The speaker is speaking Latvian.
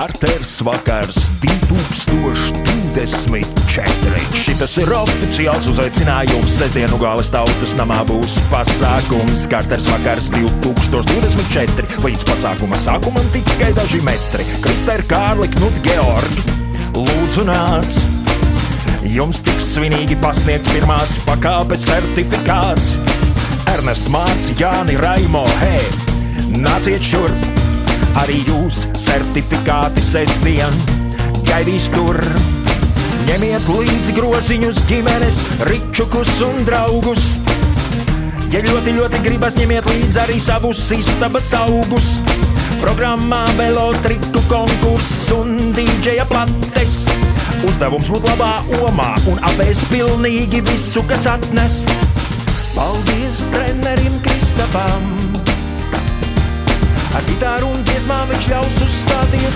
Starters vakars 2024. Šitas ir oficiāls uzaicinājums. Sestdienu galas tautas namā būs pasākums. Starters vakars 2024. Līdz pasākuma sākumam tikai daži metri. Krista ir Kārli, Knut, Georgi. Lūdzu nāc! Jums tiks svinīgi pasniegts pirmās pakāpes certifikāts. Ernest, Mārci, Jāni, Raimo, hei! Nāciet šurp! Arī jūs certifikāti sestdien gaidīs tur. Ņemiet līdzi groziņus, ģimenes, ričukus un draugus. Ja ļoti, ļoti gribas, ņemiet līdzi arī savus istabas augus. Programmā velo triku konkurss un dīdžeja plates. Uzdevums būt labā omā un apēst pilnīgi visu, kas atnests. Paldies trenerim Kristapam. Ar gitāru un dziesmām viņš ļaus uzstāties